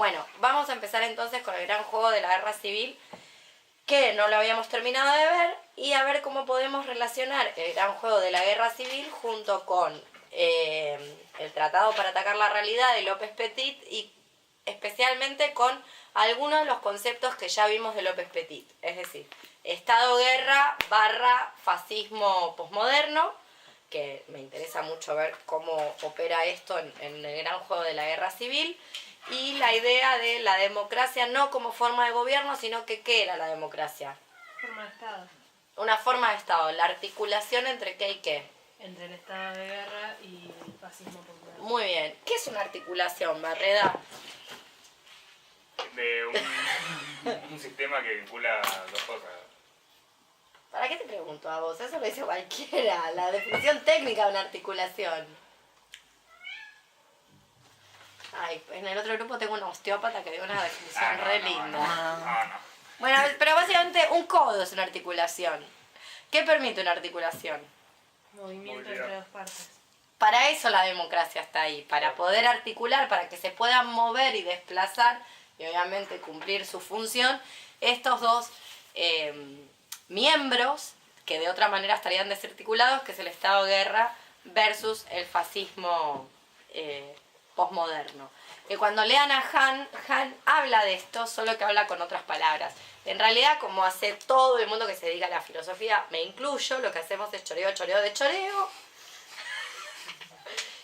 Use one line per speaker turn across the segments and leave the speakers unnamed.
Bueno, vamos a empezar entonces con el gran juego de la guerra civil, que no lo habíamos terminado de ver, y a ver cómo podemos relacionar el gran juego de la guerra civil junto con el Tratado para atacar la realidad de López Petit y especialmente con algunos de los conceptos que ya vimos de López Petit, es decir, Estado-guerra / fascismo posmoderno, que me interesa mucho ver cómo opera esto en el gran juego de la guerra civil, y la idea de la democracia no como forma de gobierno, sino que ¿qué era la democracia?
Forma de Estado.
Una forma de Estado, la articulación entre qué y qué.
Entre el estado de guerra y el fascismo popular.
Muy bien. ¿Qué es una articulación, Barreda?
De un sistema que vincula dos cosas.
¿Para qué te pregunto a vos? Eso lo dice cualquiera. La definición técnica de una articulación. Ay, en el otro grupo tengo una osteópata que dio una definición linda.
No.
Bueno, pero básicamente un codo es una articulación. ¿Qué permite una articulación?
Movimiento entre dos partes.
Para eso la democracia está ahí, para poder articular, para que se puedan mover y desplazar y obviamente cumplir su función estos dos miembros que de otra manera estarían desarticulados, que es el Estado de guerra versus el fascismo posmoderno. Que cuando lean a Han habla de esto, solo que habla con otras palabras. En realidad, como hace todo el mundo que se dedica a la filosofía, me incluyo, lo que hacemos es choreo de choreo.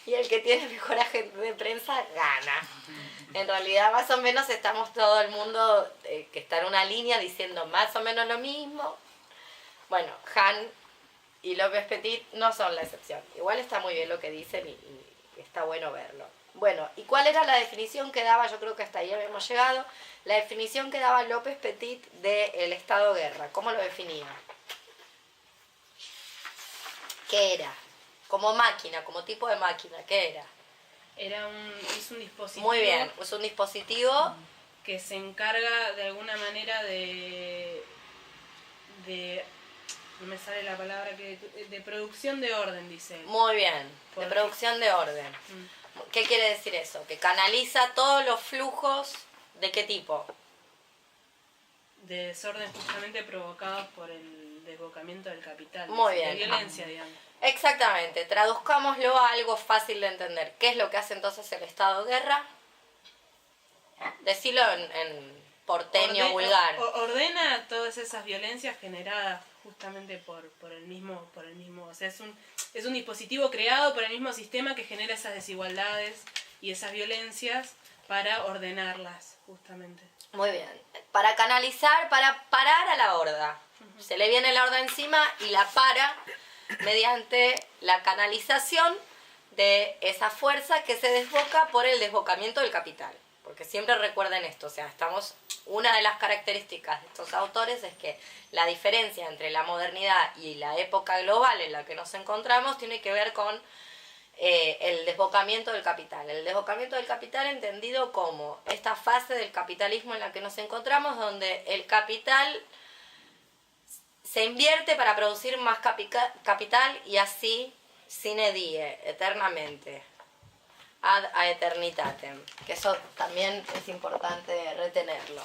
Y el que tiene mejor agente de prensa gana. En realidad, más o menos estamos todo el mundo que está en una línea diciendo más o menos lo mismo. Bueno, Han y López Petit no son la excepción. Igual está muy bien lo que dicen y está bueno verlo. Bueno, ¿y cuál era la definición que daba? Yo creo que hasta ahí habíamos llegado. La definición que daba López Petit del Estado de guerra. ¿Cómo lo definía? ¿Qué era? Como máquina, como tipo de máquina, ¿qué era?
Es un dispositivo.
Muy bien, es un dispositivo
que se encarga de alguna manera de no me sale la palabra, de producción de orden, dice él.
Muy bien, de producción de orden. ¿Qué quiere decir eso? Que canaliza todos los flujos, ¿de qué tipo?
De desorden justamente provocados por el desbocamiento del capital.
Muy
de
bien.
violencia, digamos.
Exactamente, traduzcámoslo a algo fácil de entender. ¿Qué es lo que hace entonces el Estado de guerra? Decilo en porteño vulgar.
Ordena todas esas violencias generadas justamente por el mismo, o sea, es un dispositivo creado por el mismo sistema que genera esas desigualdades y esas violencias para ordenarlas, justamente.
Muy bien. Para canalizar, para parar a la horda. Se le viene la horda encima y la para mediante la canalización de esa fuerza que se desboca por el desbocamiento del capital. Porque siempre recuerden esto, o sea, una de las características de estos autores es que la diferencia entre la modernidad y la época global en la que nos encontramos tiene que ver con el desbocamiento del capital. El desbocamiento del capital entendido como esta fase del capitalismo en la que nos encontramos, donde el capital se invierte para producir más capital y así sine die, eternamente, ad aeternitatem, que eso también es importante retenerlo.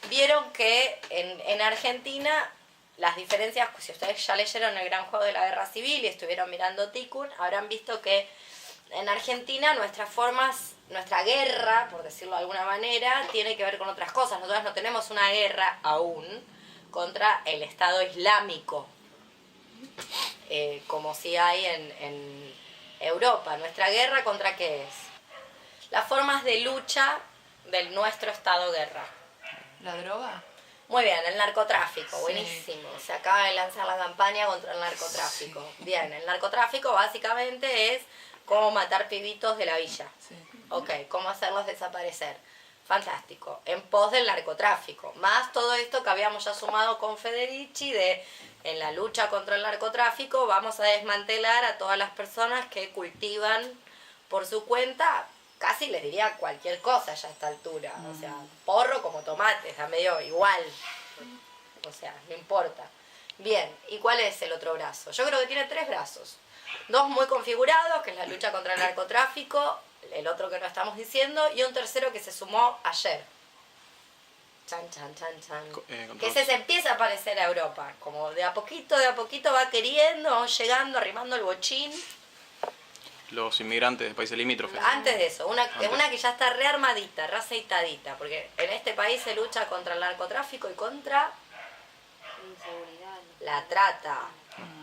Vieron que en Argentina las diferencias, si ustedes ya leyeron El gran juego de la guerra civil y estuvieron mirando Tikkun, habrán visto que en Argentina nuestra guerra, por decirlo de alguna manera, tiene que ver con otras cosas. Nosotros no tenemos una guerra aún contra el Estado Islámico, como si hay en Europa. ¿Nuestra guerra contra qué es? Las formas de lucha de nuestro Estado guerra.
¿La droga?
Muy bien, el narcotráfico,
Sí.
buenísimo. Se acaba de lanzar la campaña contra el narcotráfico. Sí. Bien, el narcotráfico básicamente es cómo matar pibitos de la villa.
Sí.
Ok, cómo hacerlos desaparecer. Fantástico. En pos del narcotráfico. Más todo esto que habíamos ya sumado con Federici en la lucha contra el narcotráfico vamos a desmantelar a todas las personas que cultivan por su cuenta, casi les diría cualquier cosa ya a esta altura. O sea, porro como tomate, está medio igual. O sea, no importa. Bien, ¿y cuál es el otro brazo? Yo creo que tiene 3 brazos. 2 muy configurados, que es la lucha contra el narcotráfico, el otro que no estamos diciendo, y un tercero que se sumó ayer. Chan, chan, chan, chan. Que ese se empieza a parecer a Europa, como de a poquito va queriendo, vamos llegando, arrimando el bochín.
Los inmigrantes de países limítrofes.
Antes de eso, una que ya está rearmadita, reaceitadita, porque en este país se lucha contra el narcotráfico y contra
Inseguridad.
la trata.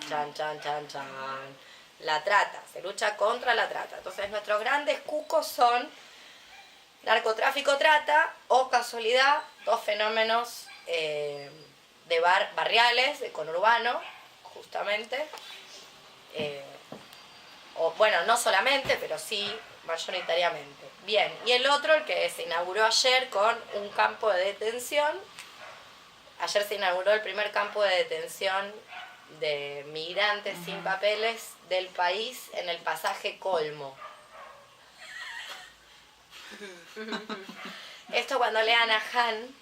Chan, chan, chan, chan. La trata, se lucha contra la trata. Entonces nuestros grandes cucos son narcotráfico, trata, o casualidad, dos fenómenos de barriales, de conurbano, justamente. O, bueno, no solamente, pero sí mayoritariamente. Bien, y el otro, el que se inauguró ayer con un campo de detención. Ayer se inauguró el primer campo de detención de migrantes sin papeles del país en el pasaje Colmo. Esto cuando lean a Han,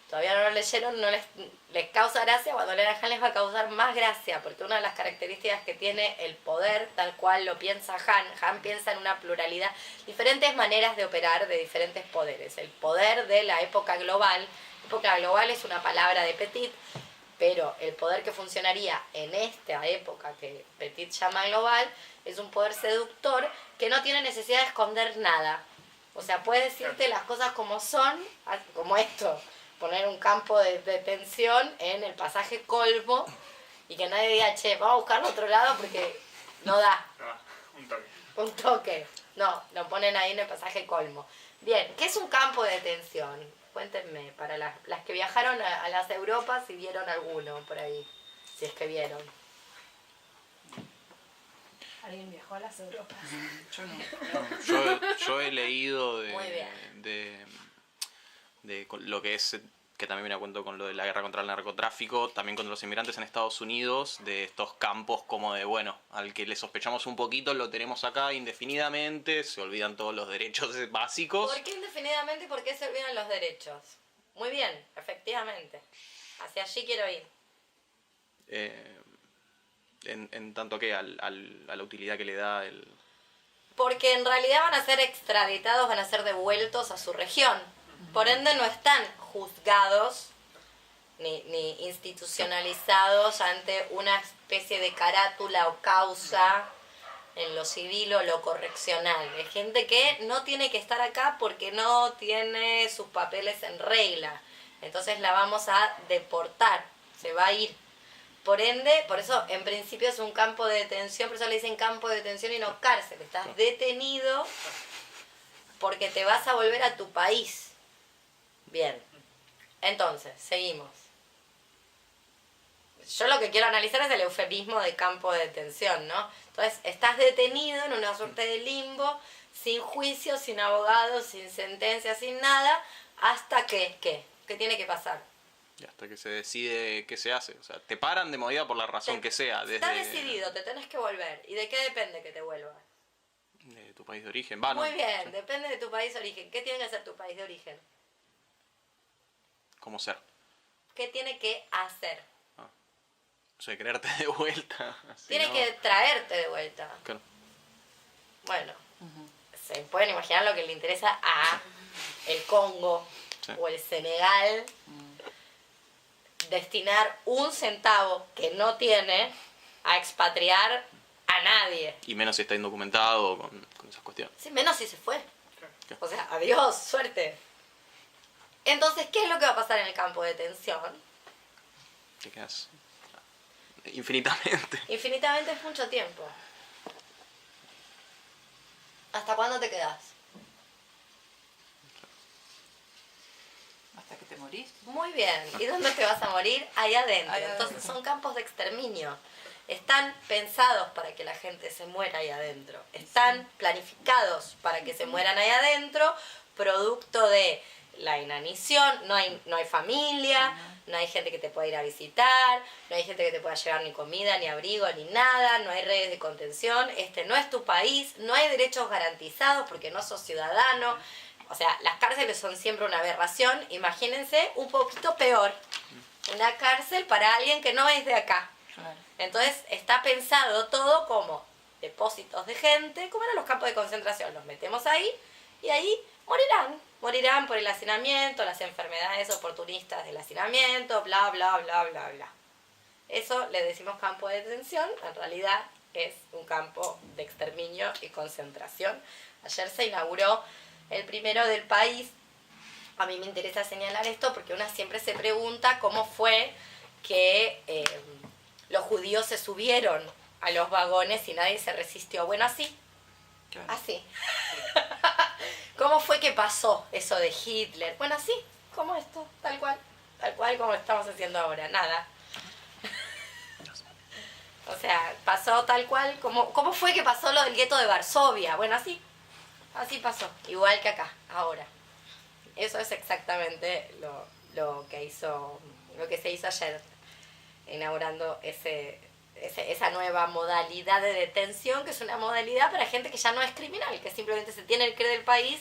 todavía no lo leyeron, no les causa gracia, cuando lean a Han les va a causar más gracia, porque una de las características que tiene el poder, tal cual lo piensa Han piensa en una pluralidad, diferentes maneras de operar de diferentes poderes. El poder de la época global es una palabra de Petit, pero el poder que funcionaría en esta época que Petit llama global es un poder seductor que no tiene necesidad de esconder nada. O sea, puede decirte las cosas como son, como esto, poner un campo de detención en el pasaje Colmo y que nadie diga, che, vamos a buscarlo a otro lado porque no da.
Un toque.
Un toque. No, lo ponen ahí en el pasaje Colmo. Bien, ¿qué es un campo de detención? Cuéntenme, para las que viajaron a las Europas, si vieron alguno por ahí, si es que vieron.
¿Alguien viajó a las Europas?
Yo no.
Yo he leído
Muy bien.
de lo que es, que también viene a cuento con lo de la guerra contra el narcotráfico, también contra los inmigrantes en Estados Unidos, de estos campos como de, bueno, al que le sospechamos un poquito lo tenemos acá indefinidamente, se olvidan todos los derechos básicos.
¿Por qué indefinidamente y por qué se olvidan los derechos? Muy bien, efectivamente. Hacia allí quiero ir.
En tanto que a la utilidad que le da el...
Porque en realidad van a ser extraditados, van a ser devueltos a su región. Por ende no están juzgados ni institucionalizados ante una especie de carátula o causa en lo civil o lo correccional. Es gente que no tiene que estar acá porque no tiene sus papeles en regla. Entonces la vamos a deportar, se va a ir. Por ende, por eso en principio es un campo de detención, por eso le dicen campo de detención y no cárcel. Estás detenido porque te vas a volver a tu país. Bien, entonces, seguimos. Yo lo que quiero analizar es el eufemismo de campo de detención, ¿no? Entonces, estás detenido en una suerte de limbo, sin juicio, sin abogado, sin sentencia, sin nada, hasta que, ¿qué tiene que pasar?
Y hasta que se decide qué se hace. O sea, te paran de movida por la razón que sea.
Está decidido, te tenés que volver. ¿Y de qué depende que te vuelvas?
De tu país de origen. Va,
Muy
no,
bien,
sí.
depende de tu país de origen. ¿Qué tiene que hacer tu país de origen?
¿Cómo ser?
¿Qué tiene que hacer?
O sea, quererte de vuelta.
Tiene que traerte de vuelta.
Claro.
Bueno, se pueden imaginar lo que le interesa a el Congo
Sí.
o el Senegal. Destinar 1 centavo que no tiene a expatriar a nadie.
Y menos si está indocumentado con esas cuestiones.
Sí, menos si se fue. O sea, adiós, suerte. Entonces, ¿qué es lo que va a pasar en el campo de detención?
Te quedas infinitamente.
Infinitamente es mucho tiempo. ¿Hasta cuándo te quedás?
Hasta que te morís.
Muy bien. ¿Y dónde te vas a morir? Ahí adentro.
Ahí adentro.
Entonces son campos de exterminio. Están pensados para que la gente se muera ahí adentro. Están planificados para que se mueran ahí adentro, producto de la inanición. No hay familia, no hay gente que te pueda ir a visitar, no hay gente que te pueda llevar ni comida, ni abrigo, ni nada, no hay redes de contención. Este no es tu país, no hay derechos garantizados porque no sos ciudadano. O sea, las cárceles son siempre una aberración. Imagínense un poquito peor. Una cárcel para alguien que no es de acá.
Claro.
Entonces está pensado todo como depósitos de gente, como eran los campos de concentración, los metemos ahí y ahí morirán por el hacinamiento, las enfermedades oportunistas del hacinamiento, bla, bla, bla, bla, bla. Eso le decimos campo de detención, en realidad es un campo de exterminio y concentración. Ayer se inauguró el primero del país. A mí me interesa señalar esto porque una siempre se pregunta cómo fue que los judíos se subieron a los vagones y nadie se resistió. Bueno, así.
Claro.
Así. ¿Cómo fue que pasó eso de Hitler? Bueno, así, como esto, tal cual como estamos haciendo ahora, nada. O sea, pasó tal cual, ¿cómo fue que pasó lo del gueto de Varsovia? Bueno, así pasó, igual que acá, ahora. Eso es exactamente lo que se hizo ayer, inaugurando esa nueva modalidad de detención, que es una modalidad para gente que ya no es criminal, que simplemente se tiene que ir del país,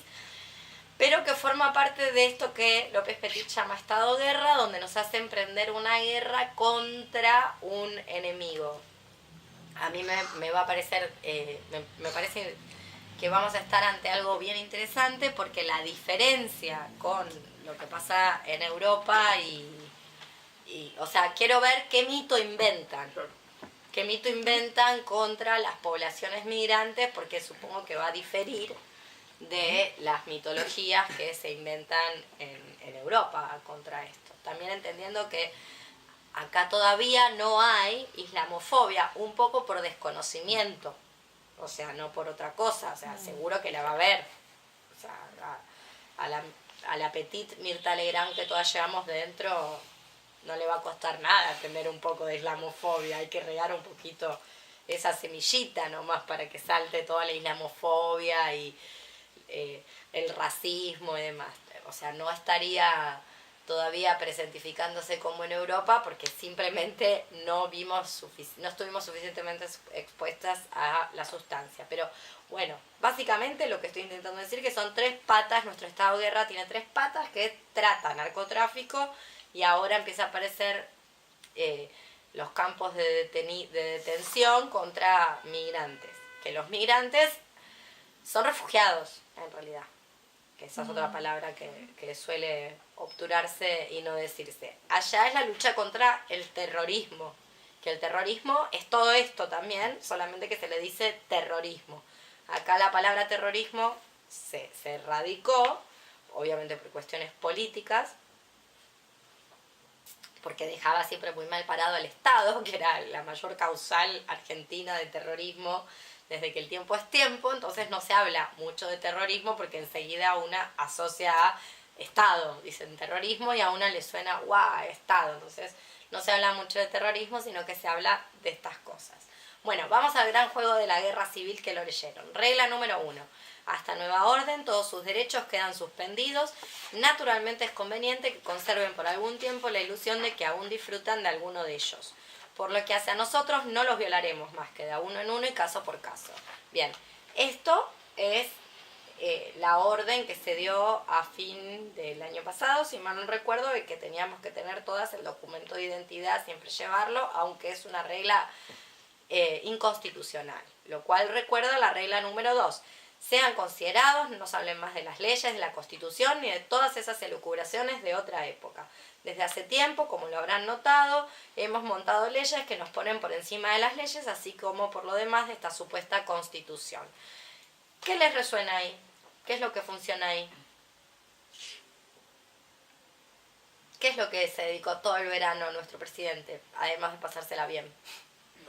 pero que forma parte de esto que López Petit llama Estado Guerra, donde nos hace emprender una guerra contra un enemigo. A mí me va a parecer, me parece que vamos a estar ante algo bien interesante, porque la diferencia con lo que pasa en Europa o sea, quiero ver qué mito inventan. ¿Qué mito inventan contra las poblaciones migrantes? Porque supongo que va a diferir de las mitologías que se inventan en Europa contra esto. También entendiendo que acá todavía no hay islamofobia, un poco por desconocimiento, o sea, no por otra cosa, o sea, seguro que la va a haber. O sea, a la petit Mirta Legrand que todas llevamos dentro no le va a costar nada tener un poco de islamofobia, hay que regar un poquito esa semillita nomás para que salte toda la islamofobia y el racismo y demás. O sea, no estaría todavía presentificándose como en Europa porque simplemente no estuvimos suficientemente expuestas a la sustancia. Pero bueno, básicamente lo que estoy intentando decir que son 3 patas, nuestro Estado de Guerra tiene 3 patas que trata narcotráfico, y ahora empieza a aparecer los campos de detención contra migrantes, que los migrantes son refugiados en realidad, que esa es otra palabra que suele obturarse y no decirse. Allá es la lucha contra el terrorismo, que el terrorismo es todo esto también, solamente que se le dice terrorismo. Acá la palabra terrorismo se erradicó, obviamente por cuestiones políticas, porque dejaba siempre muy mal parado al Estado, que era la mayor causal argentina de terrorismo desde que el tiempo es tiempo. Entonces no se habla mucho de terrorismo porque enseguida una asocia a Estado, dicen terrorismo y a una le suena guau, Estado. Entonces no se habla mucho de terrorismo, sino que se habla de estas cosas. Bueno, vamos al gran juego de la guerra civil que lo leyeron. Regla número 1. Hasta nueva orden, todos sus derechos quedan suspendidos. Naturalmente es conveniente que conserven por algún tiempo la ilusión de que aún disfrutan de alguno de ellos. Por lo que hace a nosotros, no los violaremos más que de a uno en uno y caso por caso. Bien, esto es la orden que se dio a fin del año pasado, si mal no recuerdo, de que teníamos que tener todas el documento de identidad, siempre llevarlo, aunque es una regla inconstitucional. Lo cual recuerda la regla número 2. Sean considerados, no nos hablen más de las leyes, de la Constitución, ni de todas esas elucubraciones de otra época. Desde hace tiempo, como lo habrán notado, hemos montado leyes que nos ponen por encima de las leyes, así como por lo demás de esta supuesta Constitución. ¿Qué les resuena ahí? ¿Qué es lo que funciona ahí? ¿Qué es lo que se dedicó todo el verano nuestro presidente, además de pasársela bien?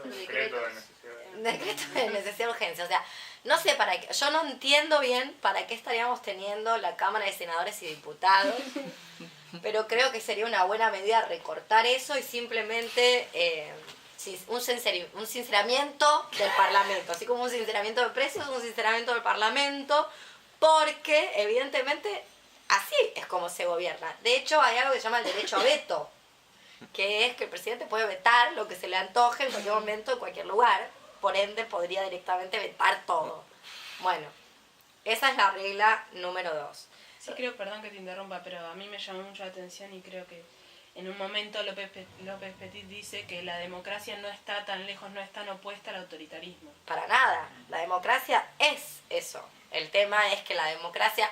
Decreto de necesidad.
Decreto de necesidad de urgencia. O sea, no sé para qué. Yo no entiendo bien para qué estaríamos teniendo la Cámara de Senadores y Diputados, pero creo que sería una buena medida recortar eso y simplemente un sinceramiento del Parlamento. Así como un sinceramiento de precios, un sinceramiento del Parlamento, porque evidentemente así es como se gobierna. De hecho, hay algo que se llama el derecho a veto, que es que el presidente puede vetar lo que se le antoje en cualquier momento, en cualquier lugar. Por ende, podría directamente vetar todo. Bueno, esa es la regla número 2.
Sí, creo, perdón que te interrumpa, pero a mí me llamó mucho la atención y creo que en un momento López Petit dice que la democracia no está tan lejos, no es tan opuesta al autoritarismo.
Para nada, la democracia es eso. El tema es que la democracia,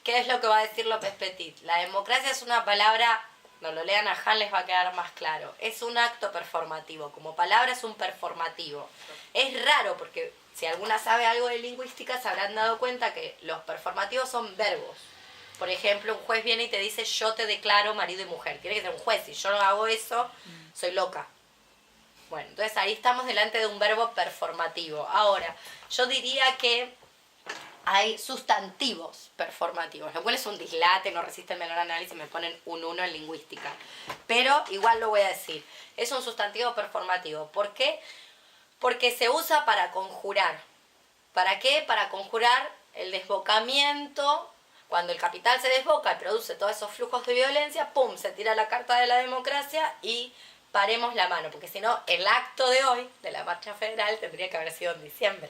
¿qué es lo que va a decir López Petit? La democracia es una palabra, no lo lean a Han, les va a quedar más claro. Es un acto performativo, como palabra es un performativo. Es raro porque si alguna sabe algo de lingüística se habrán dado cuenta que los performativos son verbos. Por ejemplo, un juez viene y te dice yo te declaro marido y mujer. Tiene que ser un juez, si yo no hago eso, soy loca. Bueno, entonces ahí estamos delante de un verbo performativo. Ahora, yo diría que hay sustantivos performativos, lo cual es un dislate, no resiste el menor análisis, me ponen un 1 en lingüística. Pero igual lo voy a decir, es un sustantivo performativo. ¿Por qué? Porque se usa para conjurar. ¿Para qué? Para conjurar el desbocamiento. Cuando el capital se desboca y produce todos esos flujos de violencia, ¡pum!, se tira la carta de la democracia y paremos la mano. Porque si no, el acto de hoy, de la marcha federal, tendría que haber sido en diciembre.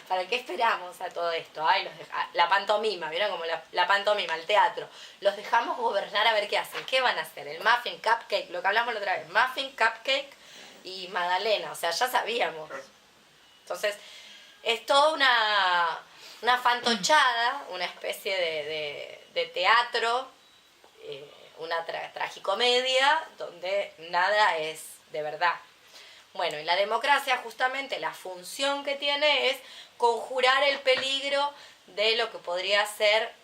¿Para qué esperamos a todo esto? Ay, la pantomima, ¿vieron? Como la pantomima, el teatro. Los dejamos gobernar a ver qué hacen. ¿Qué van a hacer? El muffin, cupcake, lo que hablamos la otra vez. Muffin, cupcake y magdalena. O sea, ya sabíamos. Entonces, es toda una fantochada, una especie de teatro, una tragicomedia, donde nada es de verdad. Bueno, y la democracia justamente la función que tiene es conjurar el peligro de lo que podría ser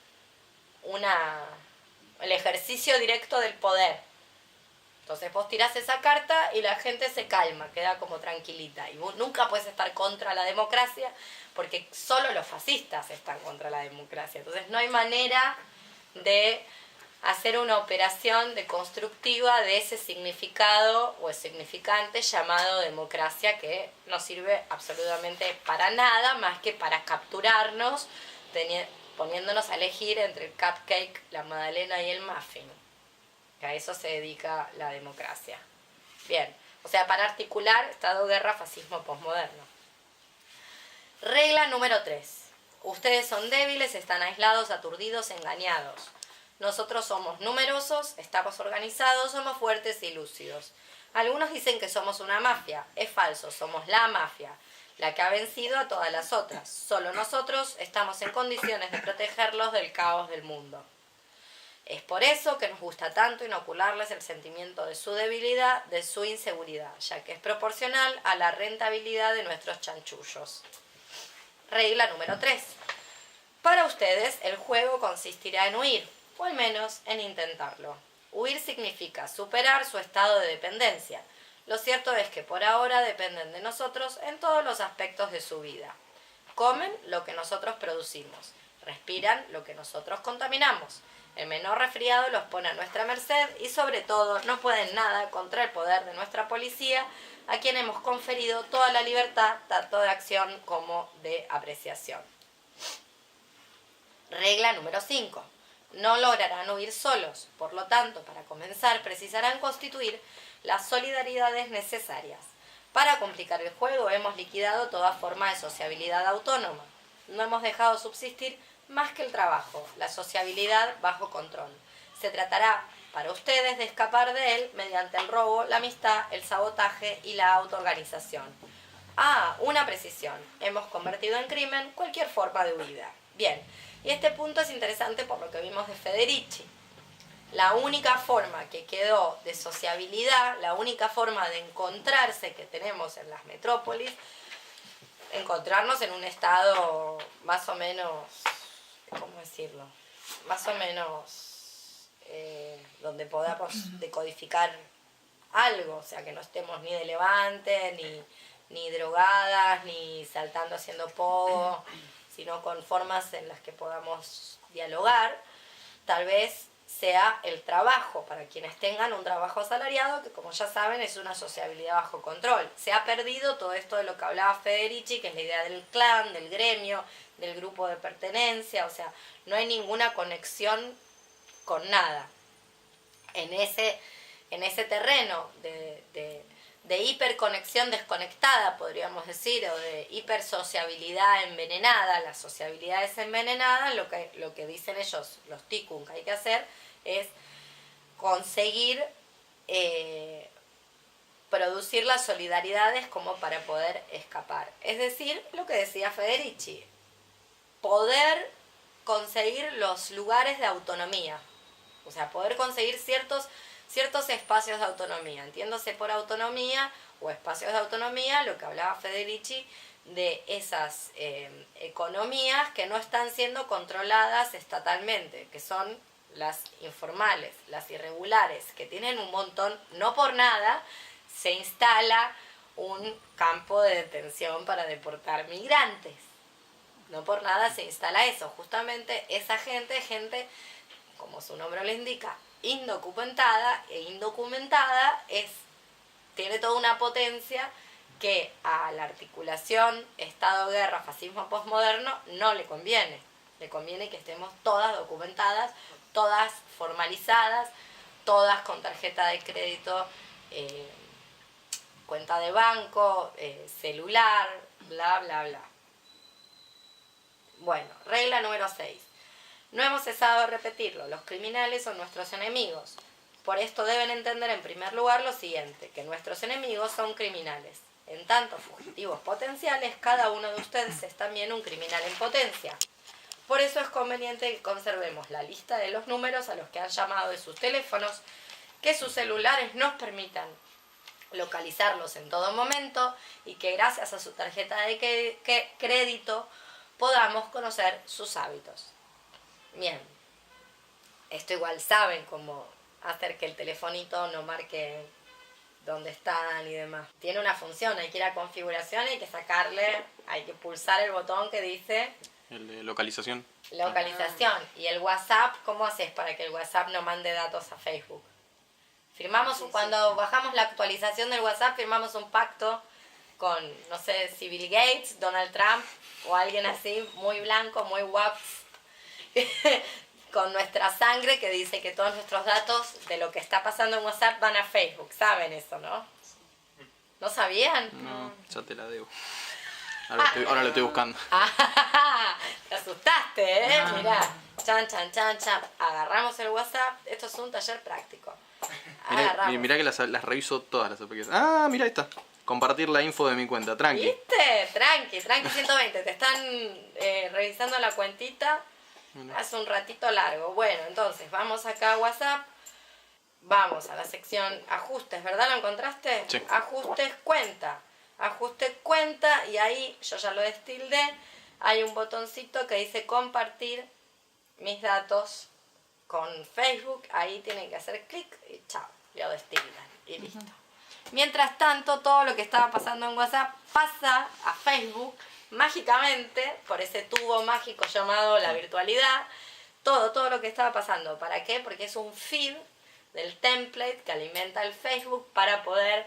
el ejercicio directo del poder. Entonces vos tirás esa carta y la gente se calma, queda como tranquilita. Y vos nunca puedes estar contra la democracia porque solo los fascistas están contra la democracia. Entonces no hay manera de hacer una operación deconstructiva de ese significado o el significante llamado democracia, que no sirve absolutamente para nada más que para capturarnos poniéndonos a elegir entre el cupcake, la magdalena y el muffin. Que a eso se dedica la democracia. Bien, o sea, para articular Estado, guerra, fascismo, posmoderno. Regla número 3. Ustedes son débiles, están aislados, aturdidos, engañados. Nosotros somos numerosos, estamos organizados, somos fuertes y lúcidos. Algunos dicen que somos una mafia. Es falso, somos la mafia, la que ha vencido a todas las otras. Solo nosotros estamos en condiciones de protegerlos del caos del mundo. Es por eso que nos gusta tanto inocularles el sentimiento de su debilidad, de su inseguridad, ya que es proporcional a la rentabilidad de nuestros chanchullos. Regla número 3. Para ustedes, el juego consistirá en huir, o al menos en intentarlo. Huir significa superar su estado de dependencia. Lo cierto es que por ahora dependen de nosotros en todos los aspectos de su vida. Comen lo que nosotros producimos, respiran lo que nosotros contaminamos. El menor resfriado los pone a nuestra merced y sobre todo no pueden nada contra el poder de nuestra policía, a quien hemos conferido toda la libertad, tanto de acción como de apreciación. Regla número 5. No lograrán huir solos, por lo tanto, para comenzar, precisarán constituir las solidaridades necesarias. Para complicar el juego hemos liquidado toda forma de sociabilidad autónoma. No hemos dejado subsistir más que el trabajo, la sociabilidad bajo control. Se tratará, para ustedes, de escapar de él mediante el robo, la amistad, el sabotaje y la autoorganización. Una precisión. Hemos convertido en crimen cualquier forma de huida. Bien, y este punto es interesante por lo que vimos de Federici. La única forma que quedó de sociabilidad, la única forma de encontrarse que tenemos en las metrópolis, encontrarnos en un estado más o menos, ¿cómo decirlo? Más o menos donde podamos decodificar algo, o sea, que no estemos ni de levante, ni drogadas, ni saltando haciendo pogo, sino con formas en las que podamos dialogar. Tal vez sea el trabajo, para quienes tengan un trabajo asalariado, que como ya saben es una sociabilidad bajo control. Se ha perdido todo esto de lo que hablaba Federici, que es la idea del clan, del gremio, del grupo de pertenencia, o sea, no hay ninguna conexión con nada. En ese terreno de hiperconexión desconectada, podríamos decir, o de hipersociabilidad envenenada, la sociabilidad es envenenada, lo que dicen ellos, los tikkun, que hay que hacer es conseguir producir las solidaridades como para poder escapar. Es decir, lo que decía Federici, poder conseguir los lugares de autonomía, o sea, poder conseguir ciertos espacios de autonomía. Entiéndose por autonomía o espacios de autonomía lo que hablaba Federici de esas economías que no están siendo controladas estatalmente, que son las informales, las irregulares, que tienen un montón, no por nada se instala un campo de detención para deportar migrantes. No por nada se instala eso. Justamente esa gente, como su nombre lo indica, indocumentada, tiene toda una potencia que a la articulación Estado-guerra, fascismo postmoderno no le conviene. Le conviene que estemos todas documentadas, todas formalizadas, todas con tarjeta de crédito, cuenta de banco, celular, bla, bla, bla. Bueno, regla número 6. No hemos cesado de repetirlo, los criminales son nuestros enemigos. Por esto deben entender en primer lugar lo siguiente, que nuestros enemigos son criminales. En tanto fugitivos potenciales, cada uno de ustedes es también un criminal en potencia. Por eso es conveniente que conservemos la lista de los números a los que han llamado de sus teléfonos, que sus celulares nos permitan localizarlos en todo momento y que gracias a su tarjeta de crédito podamos conocer sus hábitos. Bien, esto igual saben cómo hacer que el telefonito no marque dónde están y demás. Tiene una función, hay que ir a configuración, hay que pulsar el botón que dice
El de localización.
localización. Y el WhatsApp, ¿cómo haces para que el WhatsApp no mande datos a Facebook? Cuando bajamos la actualización del WhatsApp, firmamos un pacto con, no sé, si Bill Gates, Donald Trump o alguien así, muy blanco, muy guapo, con nuestra sangre, que dice que todos nuestros datos de lo que está pasando en WhatsApp van a Facebook. ¿Saben eso, no? ¿No sabían?
No, ya te la debo. Ahora lo estoy buscando.
Te asustaste, ¿eh? Mirá, chan. Agarramos el WhatsApp. Esto es un taller práctico.
Mirá que las reviso todas las aplicaciones. Ah, mirá, ahí está. Compartir la info de mi cuenta, tranqui.
¿Viste? Tranqui 120. Te están revisando la cuentita hace un ratito largo. Bueno, entonces vamos acá a WhatsApp. Vamos a la sección ajustes, ¿verdad? ¿Lo encontraste?
Sí.
Ajustes cuenta. Ajuste cuenta y ahí yo ya lo destildé. Hay un botoncito que dice compartir mis datos con Facebook. Ahí tienen que hacer clic y chao, lo destildan y listo. Mientras tanto, todo lo que estaba pasando en WhatsApp pasa a Facebook mágicamente por ese tubo mágico llamado la virtualidad. Todo lo que estaba pasando. ¿Para qué? Porque es un feed del template que alimenta el Facebook para poder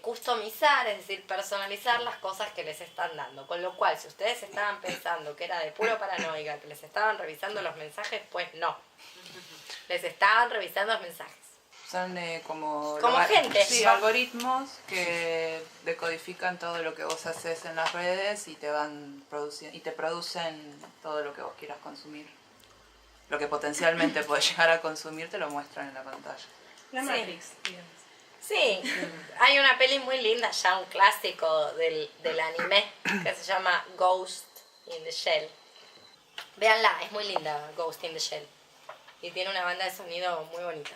customizar, es decir, personalizar las cosas que les están dando. Con lo cual, si ustedes estaban pensando que era de puro paranoica, que les estaban revisando los mensajes, pues no. Les estaban revisando los mensajes.
Son como
gente.
Sí, algoritmos que decodifican todo lo que vos haces en las redes y te van produciendo y te producen todo lo que vos quieras consumir. Lo que potencialmente podés llegar a consumir te lo muestran en la pantalla.
La Matrix, digamos.
Sí, hay una peli muy linda, ya un clásico del anime, que se llama Ghost in the Shell. Véanla, es muy linda, Ghost in the Shell. Y tiene una banda de sonido muy bonita.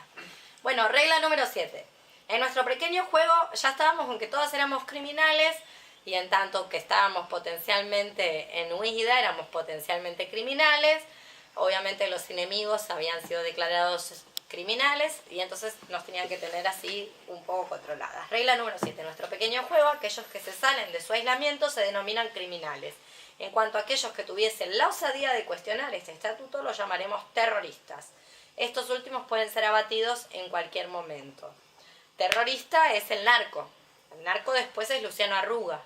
Bueno, regla número 7. En nuestro pequeño juego ya estábamos con que todos éramos criminales y en tanto que estábamos potencialmente en huida, éramos potencialmente criminales. Obviamente los enemigos habían sido declarados criminales y entonces nos tenían que tener así un poco controladas. Regla número 7. En nuestro pequeño juego, aquellos que se salen de su aislamiento se denominan criminales. En cuanto a aquellos que tuviesen la osadía de cuestionar este estatuto, los llamaremos terroristas. Estos últimos pueden ser abatidos en cualquier momento. Terrorista es el narco. El narco después es Luciano Arruga.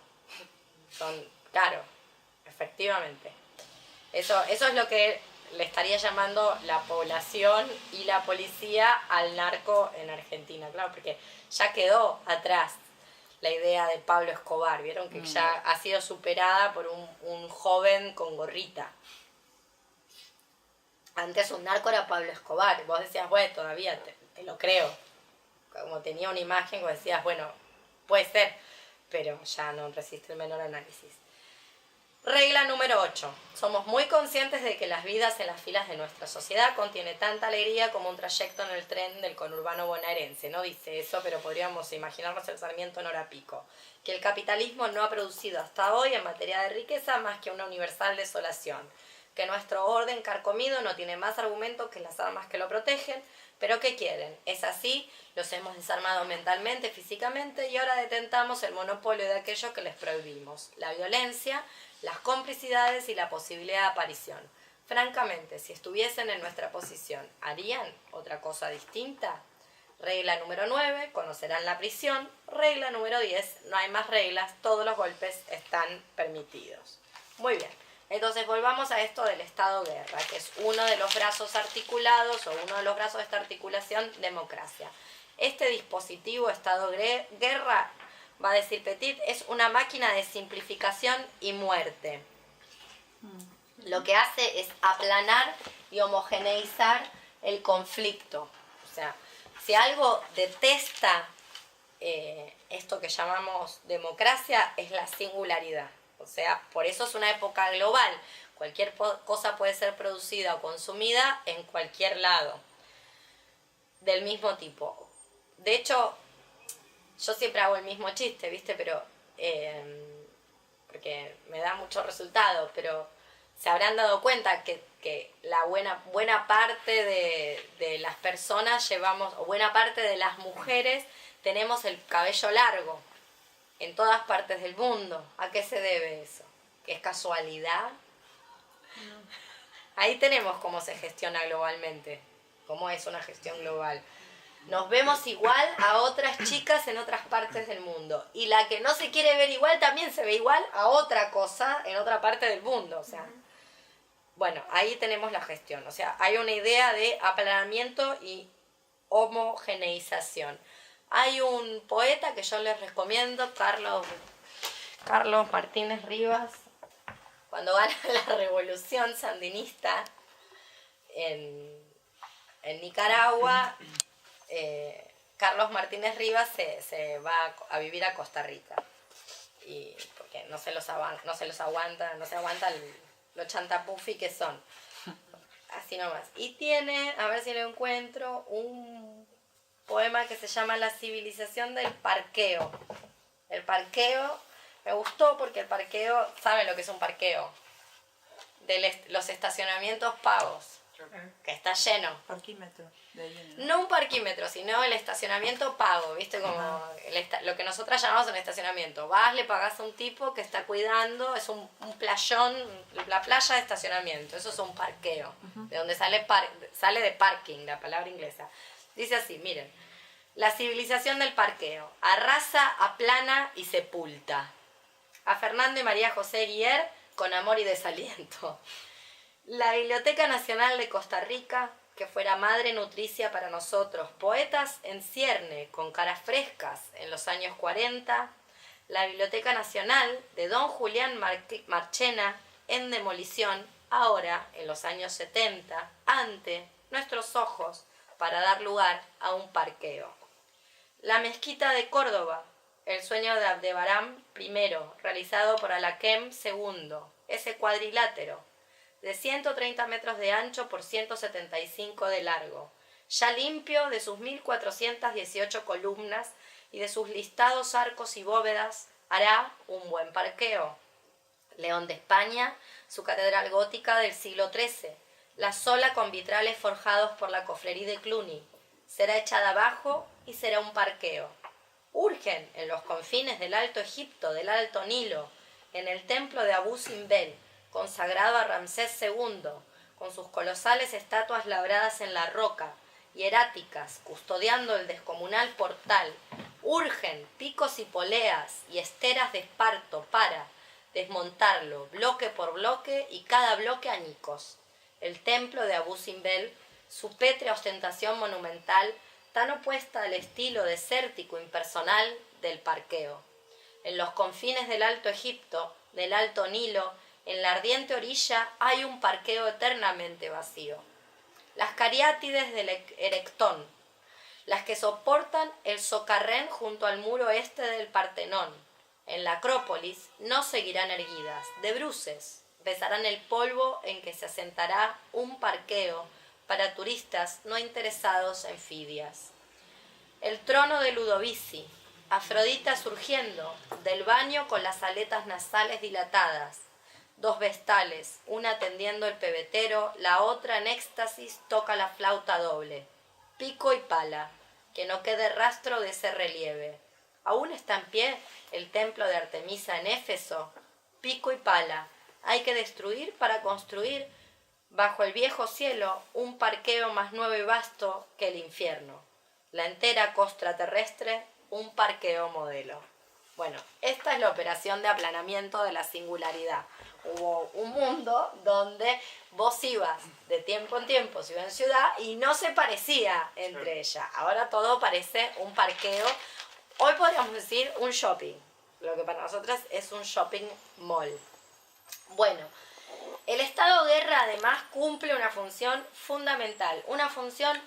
Claro, efectivamente. Eso es lo que le estaría llamando la población y la policía al narco en Argentina, claro, porque ya quedó atrás la idea de Pablo Escobar, vieron que ya ha sido superada por un joven con gorrita. Antes un narco era Pablo Escobar, vos decías, bueno, todavía lo creo. Como tenía una imagen, como decías, bueno, puede ser, pero ya no resiste el menor análisis. Regla número 8. Somos muy conscientes de que las vidas en las filas de nuestra sociedad contiene tanta alegría como un trayecto en el tren del conurbano bonaerense. No dice eso, pero podríamos imaginarnos el Sarmiento en hora pico. Que el capitalismo no ha producido hasta hoy en materia de riqueza más que una universal desolación. Que nuestro orden carcomido no tiene más argumentos que las armas que lo protegen. ¿Pero qué quieren? Es así, los hemos desarmado mentalmente, físicamente, y ahora detentamos el monopolio de aquello que les prohibimos. La violencia, las complicidades y la posibilidad de aparición. Francamente, si estuviesen en nuestra posición, ¿harían otra cosa distinta? Regla número 9, conocerán la prisión. Regla número 10, no hay más reglas, todos los golpes están permitidos. Muy bien, entonces volvamos a esto del Estado-guerra, que es uno de los brazos articulados o uno de los brazos de esta articulación, democracia. Este dispositivo Estado-guerra, va a decir Petit, es una máquina de simplificación y muerte. Lo que hace es aplanar y homogeneizar el conflicto. O sea, si algo detesta esto que llamamos democracia, es la singularidad. O sea, por eso es una época global. Cualquier cosa puede ser producida o consumida en cualquier lado, del mismo tipo. De hecho, yo siempre hago el mismo chiste, ¿viste? Pero, porque me da mucho resultado, pero se habrán dado cuenta que la buena parte de las personas llevamos, o buena parte de las mujeres, tenemos el cabello largo en todas partes del mundo. ¿A qué se debe eso? ¿Es casualidad? No. Ahí tenemos cómo se gestiona globalmente, cómo es una gestión global. Nos vemos igual a otras chicas en otras partes del mundo. Y la que no se quiere ver igual también se ve igual a otra cosa en otra parte del mundo. O sea, bueno, ahí tenemos la gestión. O sea, hay una idea de aplanamiento y homogeneización. Hay un poeta que yo les recomiendo, Carlos Martínez Rivas, cuando gana la revolución sandinista en Nicaragua. Carlos Martínez Rivas se va a vivir a Costa Rica, y porque no se aguanta lo chantapufi que son, así nomás. Y tiene, a ver si lo encuentro, un poema que se llama La civilización del parqueo. El parqueo me gustó porque el parqueo, ¿saben lo que es un parqueo? Los estacionamientos pagos, que está lleno.
Parquímetro.
No un parquímetro, sino el estacionamiento pago, ¿viste? Como lo que nosotras llamamos un estacionamiento. Vas, le pagás a un tipo que está cuidando, es un playón, la playa de estacionamiento, eso es un parqueo, de donde sale de parking, la palabra inglesa. Dice así, miren, la civilización del parqueo, arrasa, aplana y sepulta. A Fernando y María José Guier, con amor y desaliento. La Biblioteca Nacional de Costa Rica, que fuera madre nutricia para nosotros, poetas en cierne, con caras frescas en los años 40, la Biblioteca Nacional de Don Julián Marchena, en demolición, ahora en los años 70, ante nuestros ojos, para dar lugar a un parqueo. La Mezquita de Córdoba, el sueño de Abdebaram I, realizado por Alaquem II, ese cuadrilátero, de 130 metros de ancho por 175 de largo, ya limpio de sus 1418 columnas y de sus listados arcos y bóvedas, hará un buen parqueo. León de España, su catedral gótica del siglo XIII, la sola con vitrales forjados por la cofrería de Cluny, será echada abajo y será un parqueo. Urgen en los confines del Alto Egipto, del Alto Nilo, en el templo de Abu Simbel, consagrado a Ramsés II, con sus colosales estatuas labradas en la roca, hieráticas, custodiando el descomunal portal, urgen picos y poleas y esteras de esparto para desmontarlo bloque por bloque y cada bloque añicos. El templo de Abu Simbel, su pétrea ostentación monumental, tan opuesta al estilo desértico impersonal del parqueo. En los confines del Alto Egipto, del Alto Nilo, en la ardiente orilla hay un parqueo eternamente vacío. Las cariátides del Erectón, las que soportan el socarrén junto al muro este del Partenón. En la Acrópolis no seguirán erguidas, de bruces, besarán el polvo en que se asentará un parqueo para turistas no interesados en Fidias. El trono de Ludovici, Afrodita surgiendo del baño con las aletas nasales dilatadas, dos vestales, una tendiendo el pebetero, la otra en éxtasis toca la flauta doble, pico y pala, que no quede rastro de ese relieve. ¿Aún está en pie el templo de Artemisa en Éfeso? Pico y pala, hay que destruir para construir bajo el viejo cielo un parqueo más nuevo y vasto que el infierno. La entera costra terrestre, un parqueo modelo. Bueno, esta es la operación de aplanamiento de la singularidad. Hubo un mundo donde vos ibas de tiempo en tiempo, ciudad en ciudad, y no se parecía entre ellas. Ahora todo parece un parqueo. Hoy podríamos decir un shopping. Lo que para nosotras es un shopping mall. Bueno, el estado guerra además cumple una función fundamental. Una función...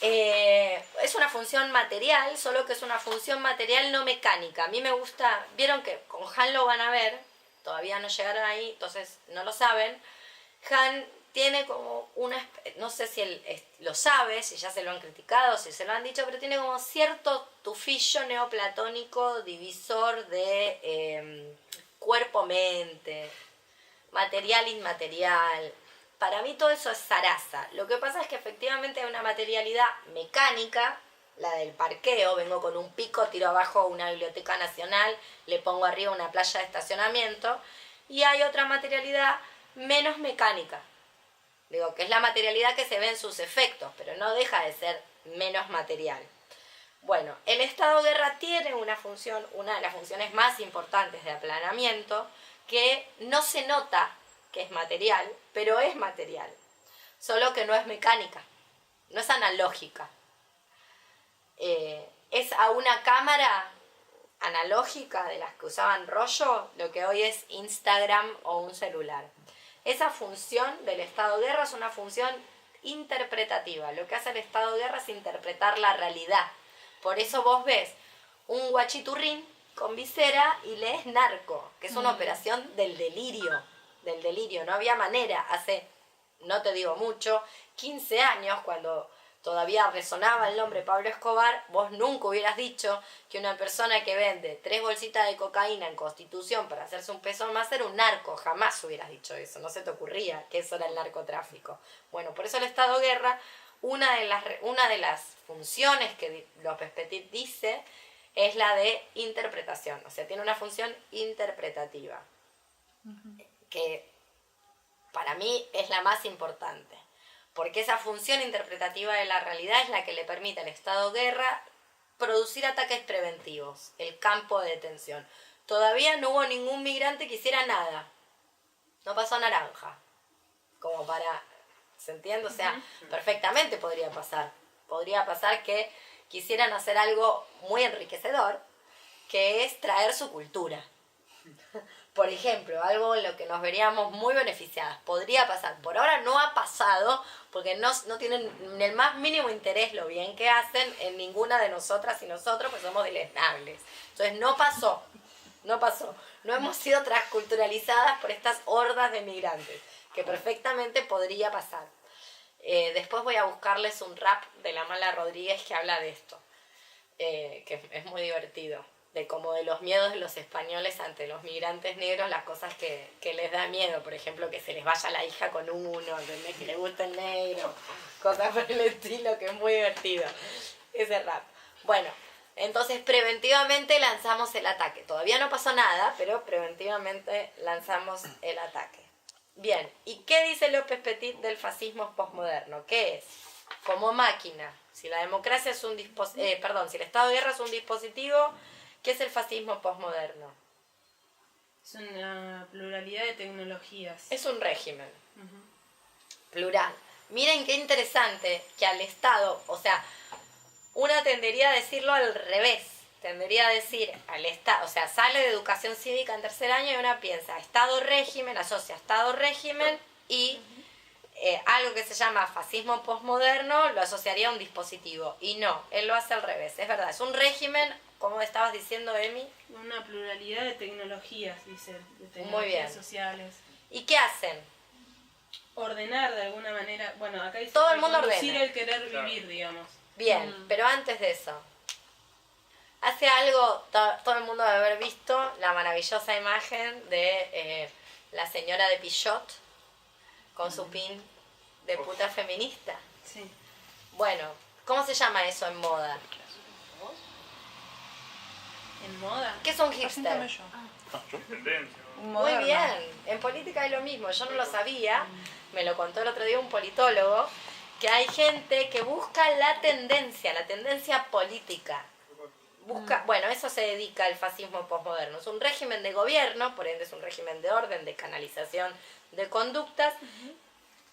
es una función material, solo que es una función material no mecánica. A mí me gusta, vieron que con Han lo van a ver, todavía no llegaron ahí, entonces no lo saben. Han tiene como una, no sé si él lo sabe, si ya se lo han criticado, si se lo han dicho, pero tiene como cierto tufillo neoplatónico divisor de cuerpo-mente, material-inmaterial. Para mí todo eso es zaraza. Lo que pasa es que efectivamente hay una materialidad mecánica, la del parqueo, vengo con un pico, tiro abajo una biblioteca nacional, le pongo arriba una playa de estacionamiento, y hay otra materialidad menos mecánica. Digo, que es la materialidad que se ve en sus efectos, pero no deja de ser menos material. Bueno, el estado guerra tiene una función, una de las funciones más importantes de aplanamiento, que no se nota que es material, pero es material, solo que no es mecánica, no es analógica. Es a una cámara analógica de las que usaban rollo, lo que hoy es Instagram o un celular. Esa función del estado guerra es una función interpretativa. Lo que hace el estado guerra es interpretar la realidad. Por eso vos ves un guachiturrín con visera y lees narco, que es una operación del delirio. No había manera, hace, no te digo mucho, 15 años, cuando todavía resonaba el nombre Pablo Escobar, vos nunca hubieras dicho que una persona que vende 3 bolsitas de cocaína en Constitución para hacerse un peso más era un narco, jamás hubieras dicho eso, no se te ocurría que eso era el narcotráfico. Bueno, por eso el estado guerra, una de las funciones que López Petit dice es la de interpretación, o sea, tiene una función interpretativa. Que para mí es la más importante, porque esa función interpretativa de la realidad es la que le permite al estado guerra producir ataques preventivos, el campo de detención. Todavía no hubo ningún migrante que hiciera nada, no pasó naranja, como para, ¿se entiende? O sea, perfectamente podría pasar que quisieran hacer algo muy enriquecedor, que es traer su cultura. Por ejemplo, algo en lo que nos veríamos muy beneficiadas. Podría pasar. Por ahora no ha pasado porque no tienen ni el más mínimo interés lo bien que hacen en ninguna de nosotras y nosotros, pues somos deleznables. Entonces no pasó. No hemos sido transculturalizadas por estas hordas de migrantes, que perfectamente podría pasar. Después voy a buscarles un rap de La Mala Rodríguez que habla de esto, que es muy divertido. De como de los miedos de los españoles ante los migrantes negros, las cosas que les da miedo, por ejemplo, que se les vaya la hija con uno, ¿entendés? Que le gusta el negro, cosas por el estilo, que es muy divertido ese rap. Bueno, entonces preventivamente lanzamos el ataque. Todavía no pasó nada, pero preventivamente lanzamos el ataque. Bien, ¿y qué dice López Petit del fascismo posmoderno? ¿Qué es? Como máquina. Si la democracia es si el estado de guerra es un dispositivo, ¿qué es el fascismo posmoderno?
Es una pluralidad de tecnologías.
Es un régimen. Plural. Miren qué interesante que al Estado, o sea, una tendería a decirlo al revés. Tendería a decir al Estado, o sea, sale de educación cívica en tercer año y una piensa Estado-régimen, asocia Estado-régimen y algo que se llama fascismo posmoderno lo asociaría a un dispositivo. Y no, él lo hace al revés, es verdad. Es un régimen, como estabas diciendo, Emi.
Una pluralidad de tecnologías, dice, de
Muy
tecnologías
bien.
sociales.
¿Y qué hacen?
Ordenar de alguna manera, bueno, acá dice
Todo el mundo
reconducir
ordena.
el querer
Claro.
vivir, digamos.
Bien, pero antes de eso, hace algo, todo el mundo debe haber visto la maravillosa imagen de la señora de Pillot con su pin de puta feminista.
Sí.
Bueno, ¿cómo se llama eso en moda?
En moda.
¿Qué es un
Preséntame
hipster?
yo.
Tendencia.
Un
Muy
moderno.
bien, en política es lo mismo, yo no lo sabía, me lo contó el otro día un politólogo, que hay gente que busca la tendencia política. Busca, bueno, eso se dedica al fascismo posmoderno. Es un régimen de gobierno, por ende es un régimen de orden, de canalización de conductas,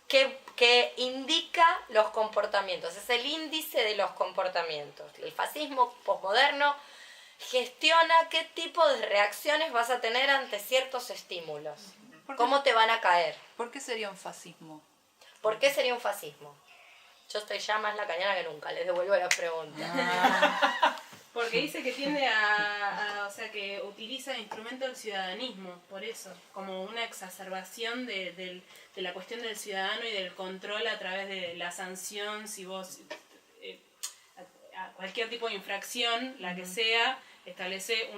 que indica los comportamientos, es el índice de los comportamientos. El fascismo posmoderno gestiona qué tipo de reacciones vas a tener ante ciertos estímulos,
¿Por qué?
cómo te van a caer.
¿Por qué sería un fascismo?
¿Por qué sería un fascismo? Yo estoy ya más lacaniana que nunca, les devuelvo la pregunta.
Porque dice que tiende o sea, que utiliza el instrumento del ciudadanismo, por eso, como una exacerbación de la cuestión del ciudadano y del control a través de la sanción, si vos, a cualquier tipo de infracción, la que sea, establece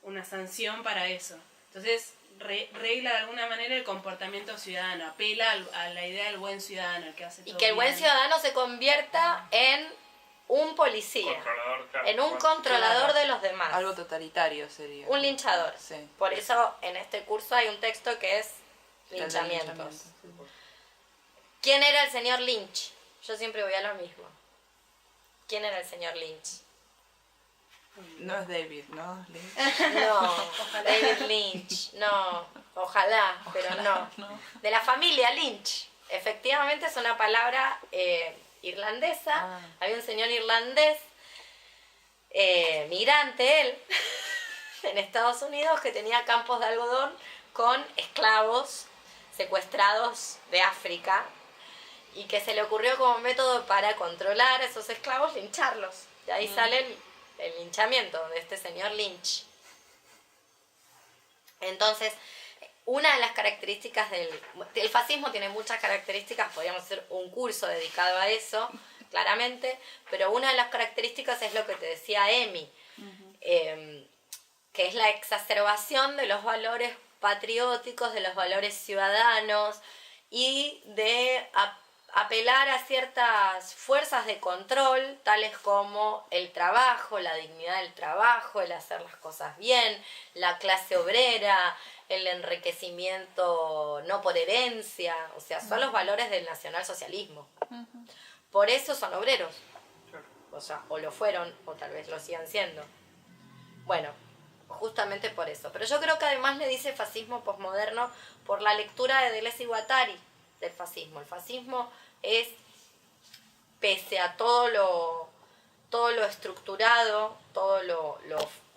una sanción para eso. Entonces, regla de alguna manera el comportamiento ciudadano, apela a la idea del buen ciudadano, el que hace todo
Y que el buen
bien.
ciudadano se convierta en un policía,
Controlador, claro.
en un controlador
Claro.
de los demás,
Algo totalitario sería.
un linchador.
Sí.
Por eso en este curso hay un texto que es
El del
linchamientos.
linchamiento,
¿Quién era el señor Lynch? Yo siempre voy a lo mismo. ¿Quién era el señor Lynch?
sí. No es David, ¿no? Lynch.
No, David Lynch, no, ojalá, pero no. De la familia Lynch. Efectivamente es una palabra irlandesa.
Ah.
Había un señor irlandés, migrante él, en Estados Unidos, que tenía campos de algodón con esclavos secuestrados de África y que se le ocurrió como método para controlar a esos esclavos lincharlos. De ahí sale el linchamiento de este señor Lynch. Entonces, una de las características del fascismo tiene muchas características, podríamos hacer un curso dedicado a eso, claramente, pero una de las características es lo que te decía Emi, que es la exacerbación de los valores patrióticos, de los valores ciudadanos y de apelar a ciertas fuerzas de control, tales como el trabajo, la dignidad del trabajo, el hacer las cosas bien, la clase obrera, el enriquecimiento no por herencia, o sea, son los valores del nacionalsocialismo. Por eso son obreros, o sea, o lo fueron, o tal vez lo sigan siendo. Bueno, justamente por eso. Pero yo creo que además le dice fascismo posmoderno por la lectura de Deleuze y Guattari del fascismo. El fascismo es, pese a todo lo estructurado, todo lo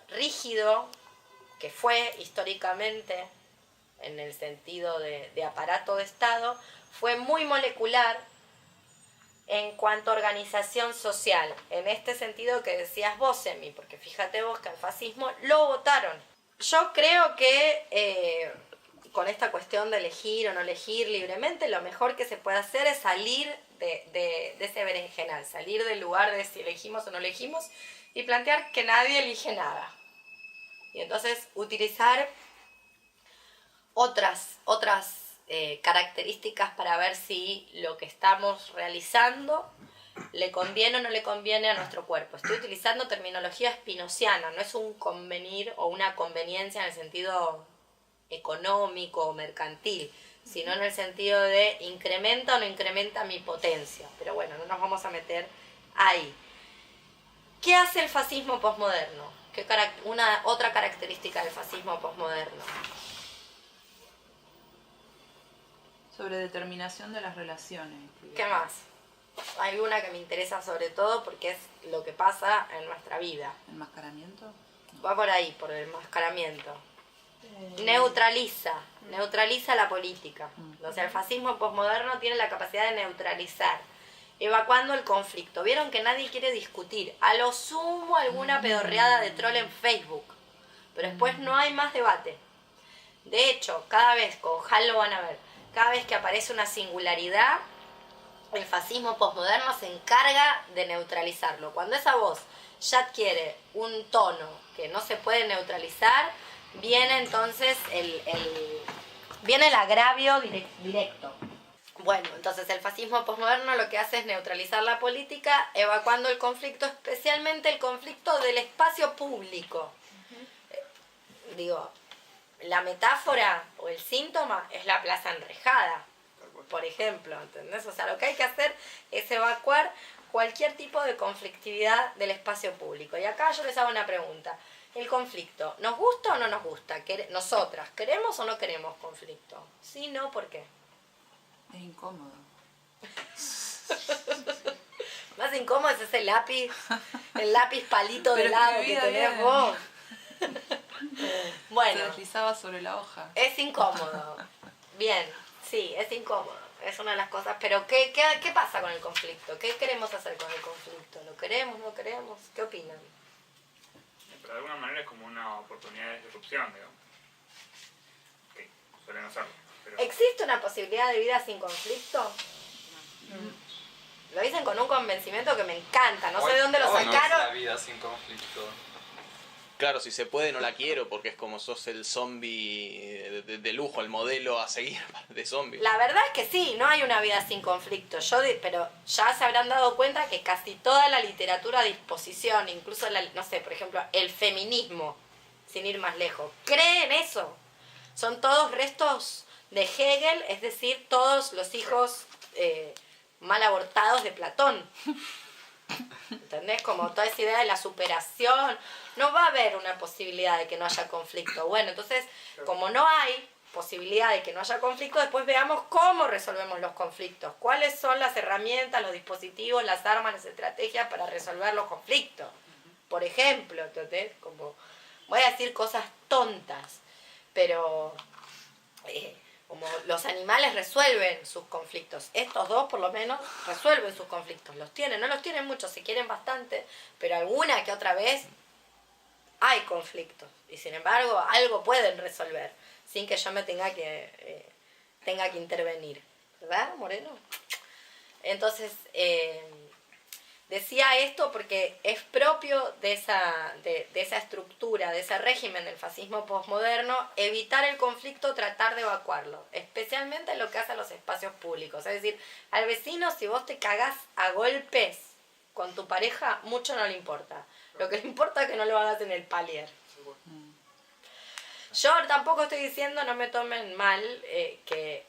rígido que fue históricamente en el sentido de aparato de Estado, fue muy molecular en cuanto a organización social, en este sentido que decías vos, Emi, porque fíjate vos que al fascismo lo votaron. Yo creo que con esta cuestión de elegir o no elegir libremente, lo mejor que se puede hacer es salir de ese berenjenal, salir del lugar de si elegimos o no elegimos y plantear que nadie elige nada. Y entonces utilizar otras características para ver si lo que estamos realizando le conviene o no le conviene a nuestro cuerpo. Estoy utilizando terminología spinoziana, no es un convenir o una conveniencia en el sentido económico o mercantil, sino en el sentido de incrementa o no incrementa mi potencia. Pero bueno, no nos vamos a meter ahí. ¿Qué hace el fascismo posmoderno? Otra característica del fascismo posmoderno.
Sobre determinación de las relaciones.
¿Qué más? Hay una que me interesa sobre todo porque es lo que pasa en nuestra vida.
¿Enmascaramiento?
Va por ahí, por el enmascaramiento. neutraliza la política. O sea, el fascismo posmoderno tiene la capacidad de neutralizar, evacuando el conflicto. Vieron que nadie quiere discutir. A lo sumo alguna pedorreada de troll en Facebook, pero después no hay más debate. De hecho, cada vez, con Hal lo van a ver, cada vez que aparece una singularidad, el fascismo posmoderno se encarga de neutralizarlo. Cuando esa voz ya adquiere un tono que no se puede neutralizar, viene entonces viene el agravio directo. Bueno, entonces el fascismo posmoderno lo que hace es neutralizar la política, evacuando el conflicto, especialmente el conflicto del espacio público. Digo, la metáfora o el síntoma es la plaza enrejada, por ejemplo, ¿entendés? O sea, lo que hay que hacer es evacuar cualquier tipo de conflictividad del espacio público. Y acá yo les hago una pregunta. El conflicto, ¿nos gusta o no nos gusta? ¿Nosotras queremos o no queremos conflicto? Sí, no, ¿por qué?
Es incómodo.
Más incómodo es ese lápiz, el lápiz palito de lado que tenés
bien.
vos.
Se
Bueno,
deslizaba sobre la hoja.
es incómodo. Bien, sí, es incómodo. Es una de las cosas. Pero ¿qué pasa con el conflicto? ¿Qué queremos hacer con el conflicto? ¿Lo queremos, no queremos? ¿Qué opinan?
Pero de alguna manera es como una oportunidad de disrupción, digamos. Que suelen hacerlo. Pero
¿Existe una posibilidad de vida sin conflicto? Lo dicen con un convencimiento que me encanta. No sé de dónde lo
No es la
sacaron.
vida sin conflicto.
Claro, si se puede no la quiero porque es como sos el zombie de lujo, el modelo a seguir de zombie.
La verdad es que sí, no hay una vida sin conflicto. Pero ya se habrán dado cuenta que casi toda la literatura a disposición, incluso, no sé, por ejemplo, el feminismo, sin ir más lejos, cree en eso. Son todos restos de Hegel, es decir, todos los hijos mal abortados de Platón. ¿Entendés? Como toda esa idea de la superación. No va a haber una posibilidad de que no haya conflicto. Bueno, entonces, como no hay posibilidad de que no haya conflicto, después veamos cómo resolvemos los conflictos. ¿Cuáles son las herramientas, los dispositivos, las armas, las estrategias para resolver los conflictos? Por ejemplo, ¿entendés? Como, voy a decir cosas tontas, pero como los animales resuelven sus conflictos. Estos dos, por lo menos, resuelven sus conflictos. Los tienen, no los tienen muchos, se quieren bastante, pero alguna que otra vez hay conflictos. Y sin embargo, algo pueden resolver, sin que yo me tenga que intervenir. ¿Verdad, Moreno? Entonces, decía esto porque es propio de esa estructura, de ese régimen del fascismo posmoderno, evitar el conflicto, tratar de evacuarlo, especialmente en lo que hace a los espacios públicos. Es decir, al vecino, si vos te cagás a golpes con tu pareja, mucho no le importa. Lo que le importa es que no lo hagas en el palier. Yo tampoco estoy diciendo, no me tomen mal, que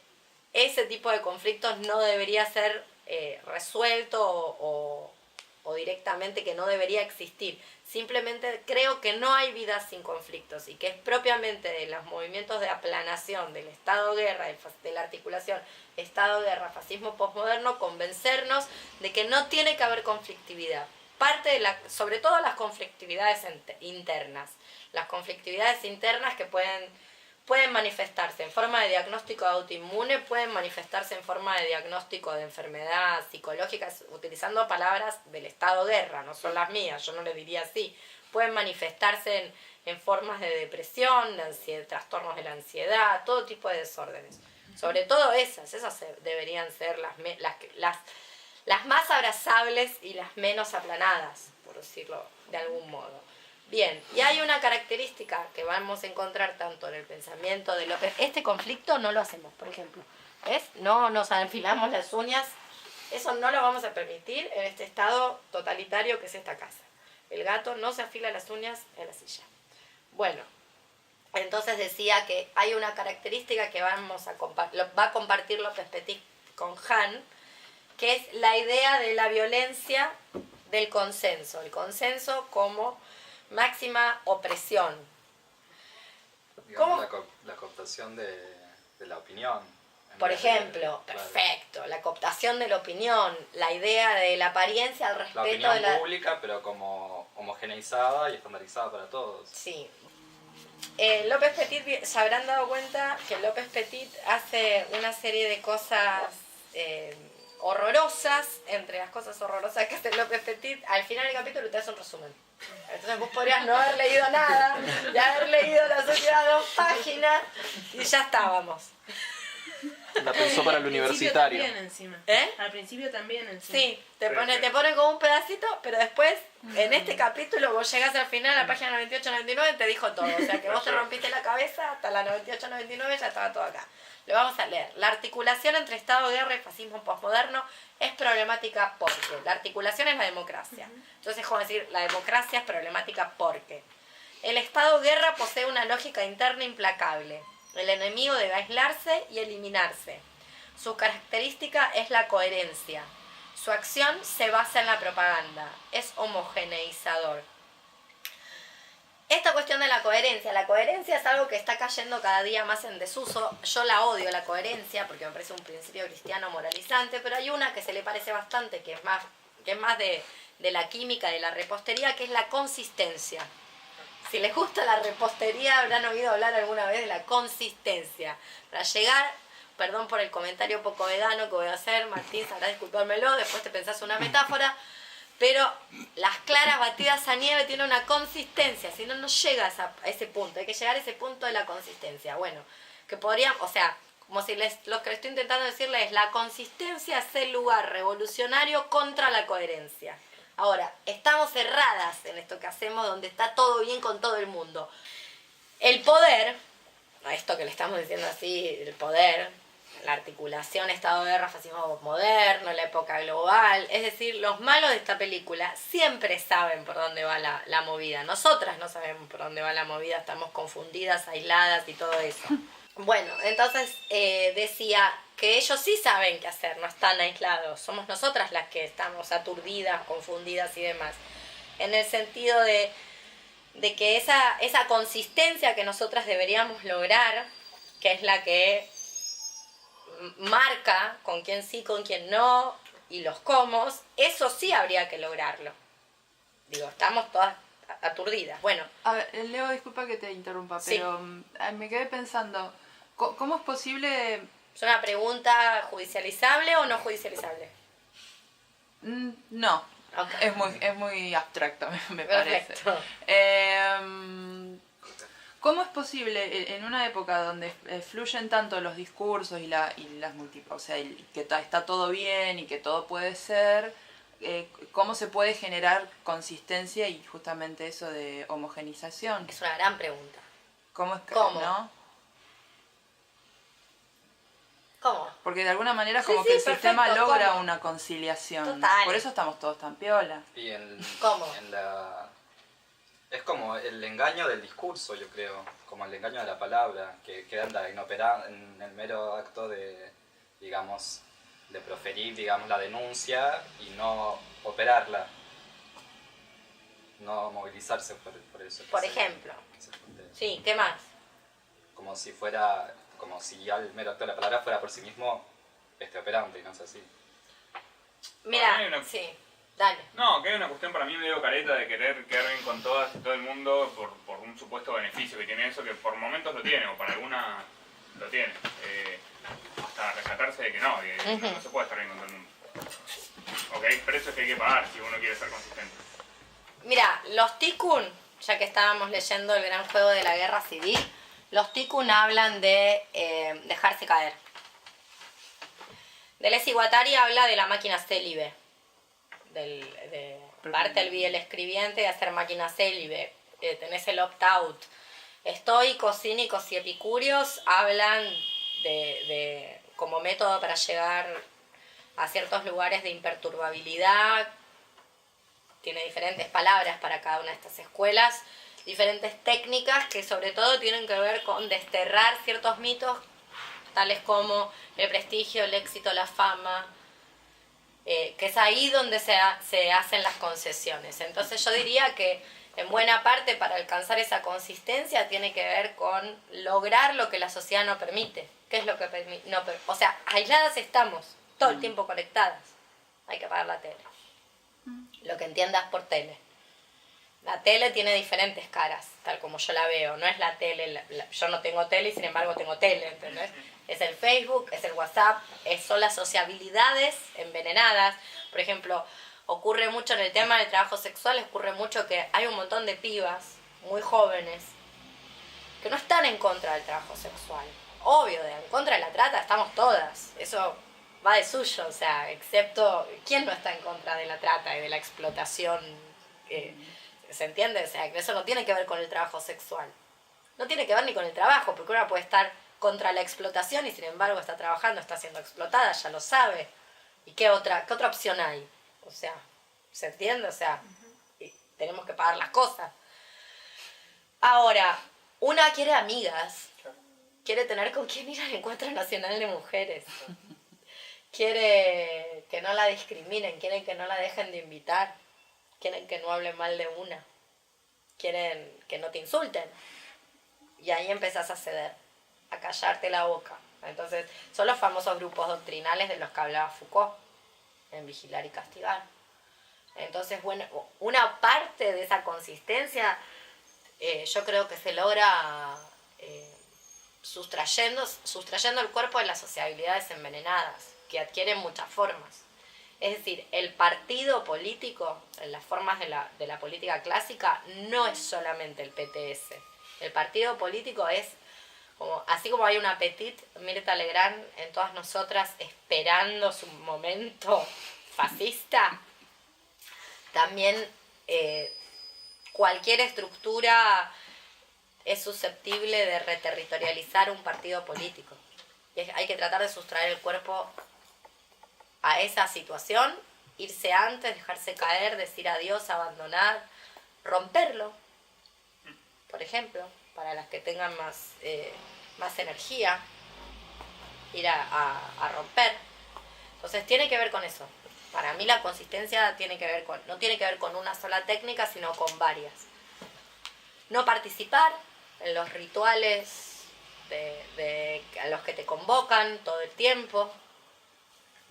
ese tipo de conflictos no debería ser resuelto o directamente que no debería existir. Simplemente creo que no hay vida sin conflictos y que es propiamente de los movimientos de aplanación del Estado-guerra, de la articulación Estado-guerra, fascismo posmoderno, convencernos de que no tiene que haber conflictividad. Sobre todo las conflictividades internas. Las conflictividades internas que pueden manifestarse en forma de diagnóstico de autoinmune, pueden manifestarse en forma de diagnóstico de enfermedad psicológica, utilizando palabras del Estado-guerra, no son las mías, yo no le diría así. Pueden manifestarse en formas de depresión, de trastornos de la ansiedad, todo tipo de desórdenes. Sobre todo esas deberían ser las más abrazables y las menos aplanadas, por decirlo de algún modo. Bien, y hay una característica que vamos a encontrar tanto en el pensamiento de López. Este conflicto no lo hacemos, por ejemplo. ¿Ves? No nos enfilamos las uñas. Eso no lo vamos a permitir en este estado totalitario que es esta casa. El gato no se afila las uñas en la silla. Bueno, entonces decía que hay una característica que va a compartir López Petit con Han, que es la idea de la violencia del consenso. El consenso como máxima opresión.
Digamos, la cooptación de la opinión.
Por ejemplo, perfecto, la cooptación de la opinión, la idea de la apariencia al respeto
la opinión
de la...
pública, pero como homogeneizada y estandarizada para todos.
Sí. López Petit, se habrán dado cuenta que López Petit hace una serie de cosas horrorosas. Entre las cosas horrorosas que hace López Petit, al final del capítulo te hace un resumen. Entonces vos podrías no haber leído nada y haber leído La Sociedad 2 páginas y ya estábamos.
La pensó para el
Al principio
universitario.
también encima.
¿Eh?
Al principio también encima.
Sí, te pone como un pedacito, pero después, en este capítulo, vos llegás al final, a la página 98-99, te dijo todo. O sea que vos te rompiste la cabeza, hasta la 98-99 ya estaba todo acá. Lo vamos a leer. La articulación entre Estado, guerra y fascismo posmoderno es problemática porque. La articulación es la democracia. Entonces, como decir, la democracia es problemática porque. El Estado, guerra posee una lógica interna implacable. El enemigo debe aislarse y eliminarse. Su característica es la coherencia. Su acción se basa en la propaganda. Es homogeneizador. Esta cuestión de la coherencia es algo que está cayendo cada día más en desuso. Yo la odio, la coherencia, porque me parece un principio cristiano moralizante, pero hay una que se le parece bastante, que es más de la química, de la repostería, que es la consistencia. Si les gusta la repostería, habrán oído hablar alguna vez de la consistencia. Para llegar, perdón por el comentario poco vegano que voy a hacer, Martín sabrá disculpármelo, después te pensás una metáfora, pero las claras batidas a nieve tienen una consistencia, si no, no llegas a ese punto, hay que llegar a ese punto de la consistencia. Bueno, que podrían, o sea, como si lo que estoy intentando decirles es la consistencia es el lugar revolucionario contra la coherencia. Ahora, estamos cerradas en esto que hacemos, donde está todo bien con todo el mundo. El poder, a esto que le estamos diciendo así, el poder, la articulación, Estado de guerra, fascismo moderno, la época global, es decir, los malos de esta película siempre saben por dónde va la movida. Nosotras no sabemos por dónde va la movida, estamos confundidas, aisladas y todo eso. Bueno, entonces decía que ellos sí saben qué hacer, no están aislados. Somos nosotras las que estamos aturdidas, confundidas y demás. En el sentido de que esa consistencia que nosotras deberíamos lograr, que es la que marca con quién sí, con quién no, y los cómo, eso sí habría que lograrlo. Digo, estamos todas aturdidas. Bueno.
A ver, Leo, disculpa que te interrumpa,
Sí.
pero me quedé pensando, ¿cómo es posible?
¿Es una pregunta judicializable o no judicializable?
No,
Ok.
es muy abstracto, me parece.
Perfecto.
¿Cómo es posible en una época donde fluyen tanto los discursos y las o sea, que está todo bien y que todo puede ser, cómo se puede generar consistencia y justamente eso de homogenización?
Es una gran pregunta.
¿Cómo es que,
¿Cómo?
no?
¿Cómo?
Porque de alguna manera
Sí,
como
sí,
que el sistema
perfecto,
logra
¿cómo?
una conciliación.
Total.
Por eso estamos todos tan piola.
Y
¿Cómo?
Es como el engaño del discurso, yo creo, como el engaño de la palabra, que anda inoperante en el mero acto de, digamos, de proferir, digamos, la denuncia y no operarla, no movilizarse por eso.
Por ejemplo. Sí, ¿qué más?
Como si ya el mero acto de la palabra fuera por sí mismo operante, y no es así.
Mira,
Hay una-
sí, dale.
No, que hay una cuestión para mí medio careta de querer quedar bien con todas y todo el mundo por un supuesto beneficio que tiene eso, que por momentos lo tiene, o para alguna lo tiene. Hasta rescatarse de que no se puede estar bien con todo el mundo. Ok, precios que hay que pagar si uno quiere ser consistente.
Mira, los Tikkun, ya que estábamos leyendo el gran juego de la guerra civil, los Tikkun hablan de dejarse caer. Deleuze y Guattari habla de la máquina célibe, de Bartleby, el escribiente, de hacer máquina célibe. Tenés el opt-out. Estoicos, cínicos y epicúreos hablan de como método para llegar a ciertos lugares de imperturbabilidad. Tiene diferentes palabras para cada una de estas escuelas, diferentes técnicas que sobre todo tienen que ver con desterrar ciertos mitos, tales como el prestigio, el éxito, la fama, que es ahí donde se hacen las concesiones. Entonces yo diría que en buena parte para alcanzar esa consistencia tiene que ver con lograr lo que la sociedad no permite. ¿Qué es lo que permite? O sea, aisladas estamos, todo el tiempo conectadas. Hay que apagar la tele. Lo que entiendas por tele. La tele tiene diferentes caras, tal como yo la veo. No es la tele, yo no tengo tele y sin embargo tengo tele, ¿entendés? Es el Facebook, es el WhatsApp, son las sociabilidades envenenadas. Por ejemplo, ocurre mucho en el tema del trabajo sexual, ocurre mucho que hay un montón de pibas muy jóvenes que no están en contra del trabajo sexual. Obvio, en contra de la trata estamos todas. Eso va de suyo, o sea, excepto... ¿Quién no está en contra de la trata y de la explotación? ¿Se entiende? O sea, que eso no tiene que ver con el trabajo sexual. No tiene que ver ni con el trabajo, porque una puede estar contra la explotación y sin embargo está trabajando, está siendo explotada, ya lo sabe. ¿Y qué otra opción hay? O sea, ¿se entiende? O sea, tenemos que pagar las cosas. Ahora, una quiere amigas, quiere tener con quién ir al Encuentro Nacional de Mujeres, quiere que no la discriminen, quieren que no la dejen de invitar, quieren que no hablen mal de una, quieren que no te insulten. Y ahí empezás a ceder, a callarte la boca. Entonces, son los famosos grupos doctrinales de los que hablaba Foucault, en Vigilar y Castigar. Entonces, bueno, una parte de esa consistencia yo creo que se logra sustrayendo el cuerpo de las sociabilidades envenenadas, que adquieren muchas formas. Es decir, el partido político, en las formas de la política clásica, no es solamente el PTS. El partido político es, así como hay una petite Mirta Legrand en todas nosotras esperando su momento fascista, también cualquier estructura es susceptible de reterritorializar un partido político. Y hay que tratar de sustraer el cuerpo a esa situación, irse antes, dejarse caer, decir adiós, abandonar, romperlo, por ejemplo, para las que tengan más energía, ir a romper. Entonces tiene que ver con eso. Para mí la consistencia no tiene que ver con una sola técnica, sino con varias. No participar en los rituales a los que te convocan todo el tiempo.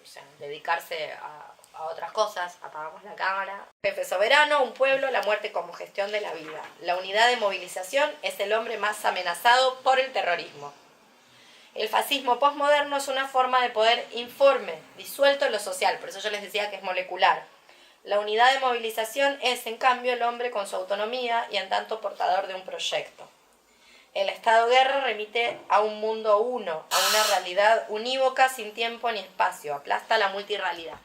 O sea, dedicarse a otras cosas. Apagamos la cámara. Jefe soberano, un pueblo, la muerte como gestión de la vida. La unidad de movilización es el hombre más amenazado por el terrorismo. El fascismo posmoderno es una forma de poder informe, disuelto en lo social, por eso yo les decía que es molecular. La unidad de movilización es, en cambio, el hombre con su autonomía y en tanto portador de un proyecto. El Estado-guerra remite a un mundo uno, a una realidad unívoca sin tiempo ni espacio, aplasta la multirrealidad.